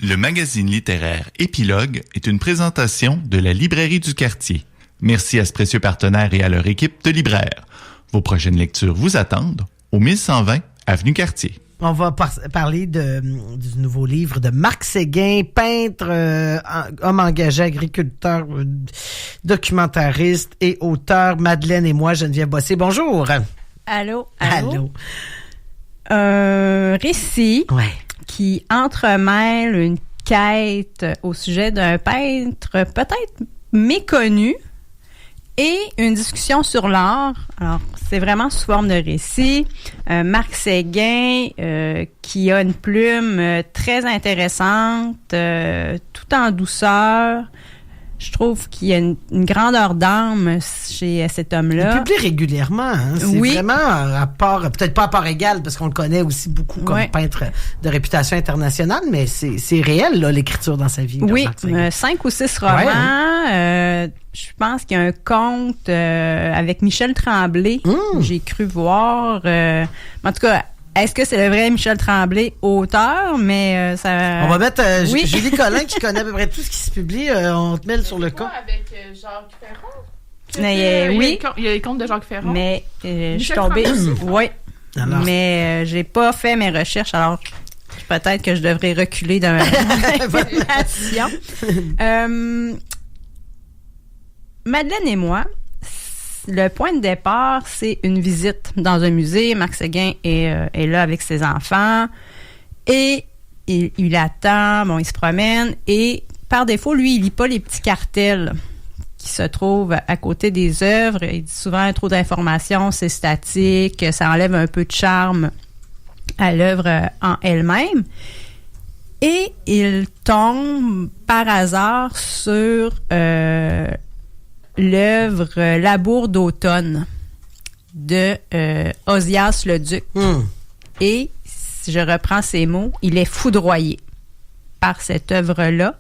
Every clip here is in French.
Le magazine littéraire Épilogue est une présentation de la Librairie du Quartier. Merci à ce précieux partenaire et à leur équipe de libraires. Vos prochaines lectures vous attendent au 1120 Avenue Cartier. On va parler du nouveau livre de Marc Séguin, peintre, homme engagé, agriculteur, documentariste et auteur. Madeleine et moi, Geneviève Bossé. Bonjour. Allô. Récit qui entremêle une quête au sujet d'un peintre peut-être méconnu et une discussion sur l'art. Alors, c'est vraiment sous forme de récit. Marc Séguin, qui a une plume très intéressante, tout en douceur. Je trouve qu'il y a une grandeur d'âme chez cet homme-là. Il publie régulièrement. Hein? C'est vraiment un rapport, peut-être pas à part égale, parce qu'on le connaît aussi beaucoup comme peintre de réputation internationale, mais c'est réel, là, l'écriture dans sa vie. Oui, 5 ou 6 romans. Je pense qu'il y a un conte avec Michel Tremblay. J'ai cru voir. En tout cas, est-ce que c'est le vrai Michel Tremblay, auteur? Mais ça. On va mettre Julie Collin, qui connaît à peu près tout ce qui se publie. On te met sur le cas. Avec Jacques Ferron. Oui. Il y a les contes de Jacques Ferron. Mais je suis tombée. Oui. Mais j'ai pas fait mes recherches. Alors, peut-être que je devrais reculer dans ma information. Madeleine et moi, le point de départ, c'est une visite dans un musée. Marc Séguin est là avec ses enfants et il attend, il se promène et par défaut, lui, il lit pas les petits cartels qui se trouvent à côté des œuvres. Il dit souvent trop d'informations, c'est statique, ça enlève un peu de charme à l'œuvre en elle-même. Et il tombe par hasard sur l'œuvre Labour d'automne de Ozias Leduc. Et, si je reprends ses mots, il est foudroyé par cette œuvre-là.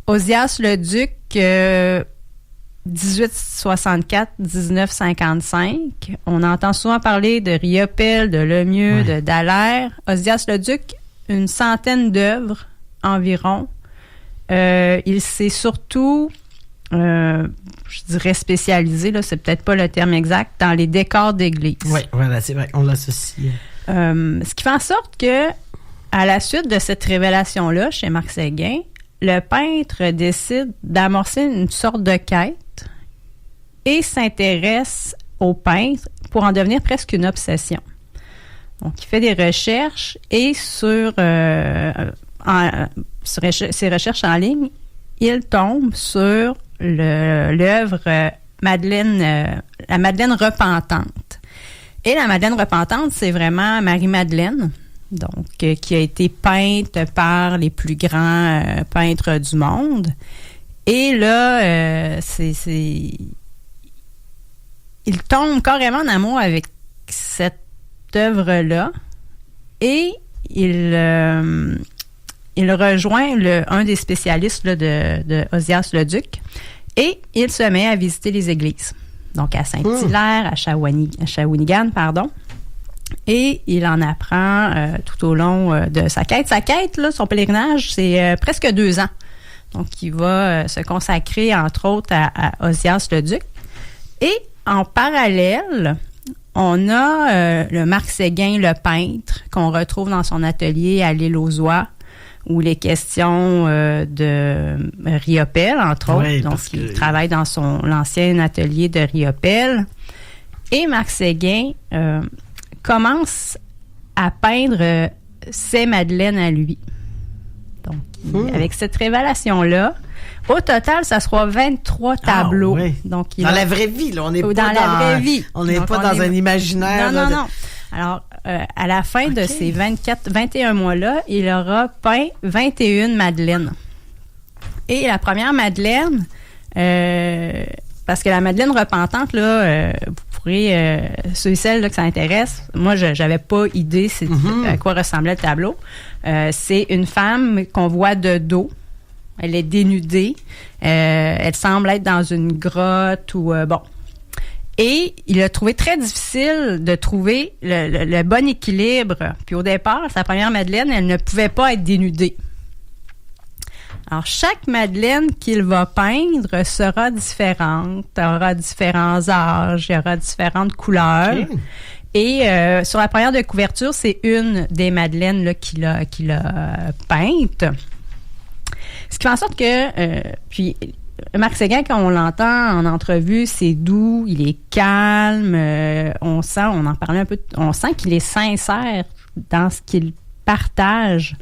Ozias Leduc, 1864-1955. On entend souvent parler de Riopelle, de Lemieux, de Dallaire. Ozias Leduc, une centaine d'œuvres environ. Il s'est surtout je dirais spécialisé, là, c'est peut-être pas le terme exact, dans les décors d'église. Oui, voilà, c'est vrai, on l'associe. Ce qui fait en sorte que, à la suite de cette révélation-là, chez Marc Séguin, le peintre décide d'amorcer une sorte de quête et s'intéresse au peintre pour en devenir presque une obsession. Donc, il fait des recherches et sur ses recherches en ligne, il tombe sur l'œuvre Madeleine, la Madeleine repentante. Et la Madeleine repentante, c'est vraiment Marie-Madeleine, donc qui a été peinte par les plus grands peintres du monde. Et là, il tombe carrément en amour avec cette œuvre-là et il rejoint un des spécialistes là, de Ozias Leduc et il se met à visiter les églises. Donc, à Saint-Hilaire, à Shawinigan, et il en apprend tout au long de sa quête. Sa quête, là, son pèlerinage, c'est presque 2 ans. Donc, il va se consacrer, entre autres, à Ozias Leduc. Et en parallèle, on a le Marc Séguin, le peintre, qu'on retrouve dans son atelier à l'île aux Oies, où les questions de Riopelle, entre autres. Donc, il travaille dans l'ancien atelier de Riopelle. Et Marc Séguin commence à peindre ses Madeleines à lui. Donc, avec cette révélation-là, au total, ça sera 23 tableaux. Donc, dans la vraie vie, là, on n'est pas dans la vraie vie. On n'est pas dans un imaginaire. Non. Alors, à la fin de ces 21 mois-là, il aura peint 21 Madeleines. Et la première Madeleine, parce que la Madeleine repentante, là, vous pourrez, ceux et celles là, que ça intéresse, moi, j'avais pas idée à quoi ressemblait le tableau. C'est une femme qu'on voit de dos. Elle est dénudée. Elle semble être dans une grotte ou... Et il a trouvé très difficile de trouver le bon équilibre. Puis au départ, sa première Madeleine, elle ne pouvait pas être dénudée. Alors, chaque Madeleine qu'il va peindre sera différente, aura différents âges, il y aura différentes couleurs. Okay. Et sur la première de couverture, c'est une des Madeleines là, qu'il a peinte. Ce qui fait en sorte que... puis Marc Séguin, quand on l'entend en entrevue, c'est doux, il est calme, on en parlait un peu, on sent qu'il est sincère dans ce qu'il partage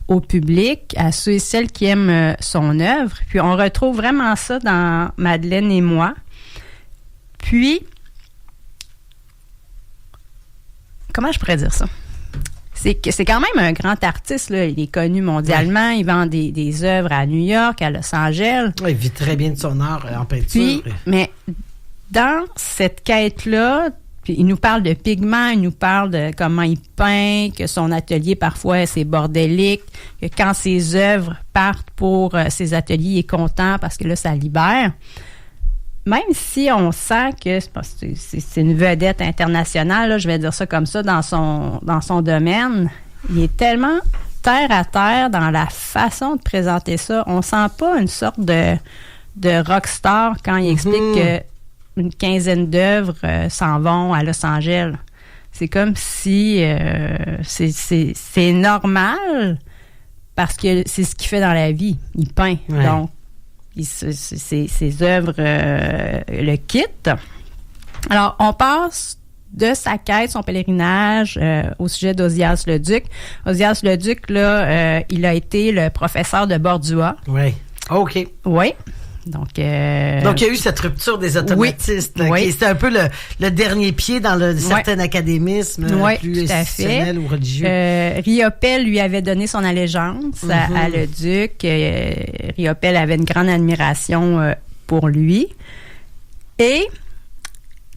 au public, à ceux et celles qui aiment son œuvre. Puis on retrouve vraiment ça dans Madeleine et moi. Puis, comment je pourrais dire ça? C'est quand même un grand artiste, là. Il est connu mondialement. Ouais. Il vend des œuvres à New York, à Los Angeles. Ouais, il vit très bien de son art en peinture. Puis, mais dans cette quête-là, puis il nous parle de pigments, il nous parle de comment il peint, que son atelier, parfois, c'est bordélique, que quand ses œuvres partent pour ses ateliers, il est content parce que là, ça libère. Même si on sent que c'est une vedette internationale, là, je vais dire ça comme ça, dans son domaine, il est tellement terre à terre dans la façon de présenter ça. On sent pas une sorte de rockstar quand il explique que une quinzaine d'œuvres s'en vont à Los Angeles. C'est comme si c'est normal parce que c'est ce qu'il fait dans la vie. Il peint. Ouais. Donc, ses œuvres le quittent. Alors, on passe de sa quête, son pèlerinage au sujet d'Ozias Leduc. Ozias Leduc, là, il a été le professeur de Bordua. Oui. OK. Oui. Donc, il y a eu cette rupture des automatistes. Oui. C'était un peu le dernier pied dans le certain académisme plus institutionnel ou religieux. Riopelle lui avait donné son allégeance à Leduc. Riopelle avait une grande admiration pour lui. Et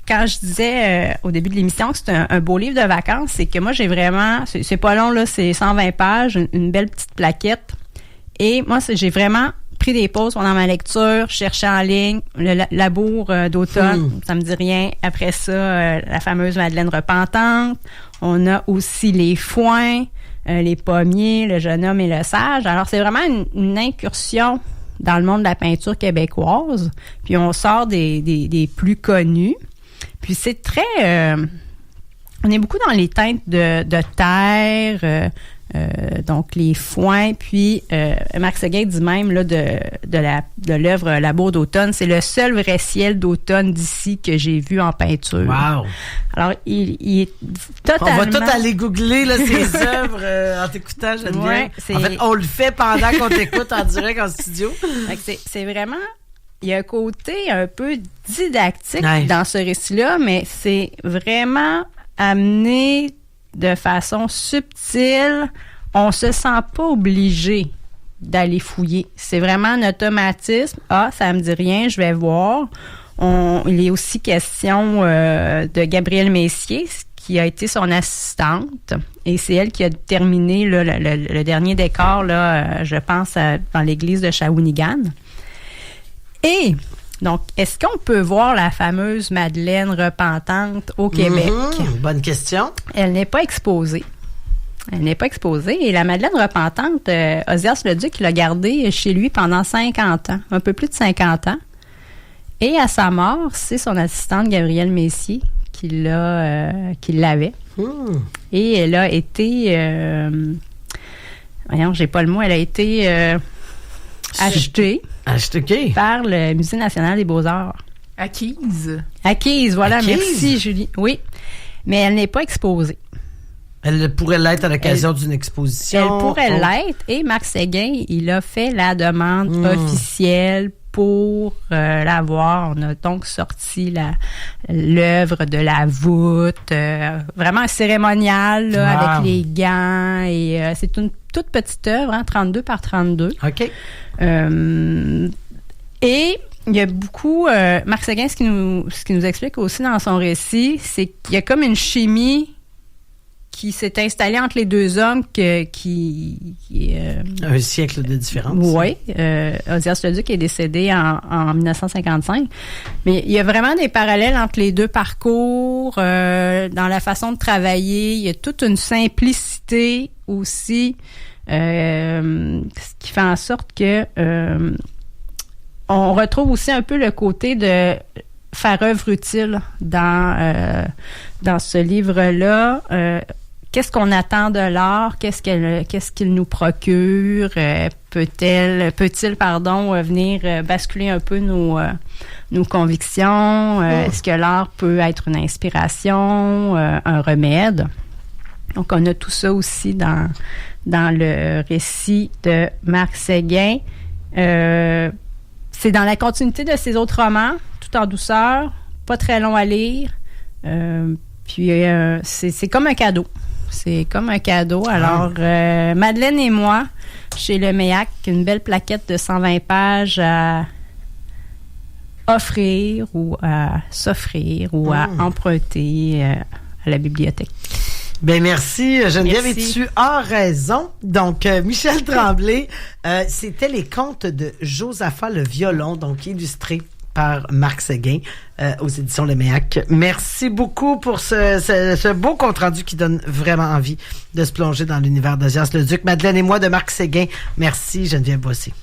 quand je disais au début de l'émission que c'est un beau livre de vacances, c'est que moi, j'ai vraiment... C'est pas long, là, c'est 120 pages, une belle petite plaquette. Et moi, j'ai vraiment pris des pauses pendant ma lecture, cherché en ligne, le labour d'automne, ça me dit rien. Après ça, la fameuse Madeleine repentante. On a aussi les foins, les pommiers, le jeune homme et le sage. Alors, c'est vraiment une incursion dans le monde de la peinture québécoise. Puis, on sort des plus connus. Puis, c'est très... on est beaucoup dans les teintes de terre, donc les foins. Puis Marc Séguin dit même là, de l'œuvre Labour d'automne, c'est le seul vrai ciel d'automne d'ici que j'ai vu en peinture. Wow! Alors, il est totalement... On va tout aller googler là, ses œuvres en t'écoutant, Geneviève. Ouais, en fait, on le fait pendant qu'on t'écoute en direct en studio. C'est vraiment... Il y a un côté un peu didactique dans ce récit-là, mais c'est vraiment amené de façon subtile. On se sent pas obligé d'aller fouiller. C'est vraiment un automatisme. Ah, ça me dit rien, je vais voir. Il est aussi question de Gabrielle Messier, qui a été son assistante. Et c'est elle qui a terminé là, le dernier décor, là, je pense, dans l'église de Shawinigan. Et donc, est-ce qu'on peut voir la fameuse Madeleine repentante au Québec? Bonne question. Elle n'est pas exposée. Et la Madeleine repentante, Ozias Leduc l'a gardée chez lui pendant 50 ans, un peu plus de 50 ans. Et à sa mort, c'est son assistante Gabrielle Messier qui l'avait. Et elle a été... voyons, j'ai pas le mot. Elle a été achetée par le Musée national des beaux-arts. Acquise, voilà. Merci, Julie. Oui, mais elle n'est pas exposée. Elle pourrait l'être à l'occasion d'une exposition. Elle pourrait l'être. Et Marc Séguin, il a fait la demande officielle pour l'avoir. On a donc sorti l'œuvre de la voûte, vraiment un cérémonial là, avec les gants. Et c'est une toute petite œuvre, 32 par 32. OK. Et il y a beaucoup... Marc Séguin, ce qui nous explique aussi dans son récit, c'est qu'il y a comme une chimie qui s'est installée entre les deux hommes un siècle de différence. Oui. Ozias Leduc est décédé en 1955. Mais il y a vraiment des parallèles entre les deux parcours, dans la façon de travailler. Il y a toute une simplicité aussi ce qui fait en sorte que on retrouve aussi un peu le côté de faire œuvre utile dans ce livre-là. Qu'est-ce qu'on attend de l'art? Qu'est-ce qu'il nous procure? Peut-il venir basculer un peu nos convictions? Est-ce que l'art peut être une inspiration, un remède? Donc, on a tout ça aussi dans le récit de Marc Séguin. C'est dans la continuité de ses autres romans, tout en douceur, pas très long à lire. Puis, c'est comme un cadeau. C'est comme un cadeau. Alors, Madeleine et moi, chez Le Méac, une belle plaquette de 120 pages à offrir ou à s'offrir ou à emprunter à la bibliothèque. Ben merci Geneviève, et tu as raison. Donc Michel Tremblay, c'était les contes de Josaphat le violon, donc illustrés par Marc Séguin aux éditions Le Méac. Merci beaucoup pour ce beau compte-rendu qui donne vraiment envie de se plonger dans l'univers d'Ozias Leduc. Madeleine et moi de Marc Séguin. Merci Geneviève Boissy.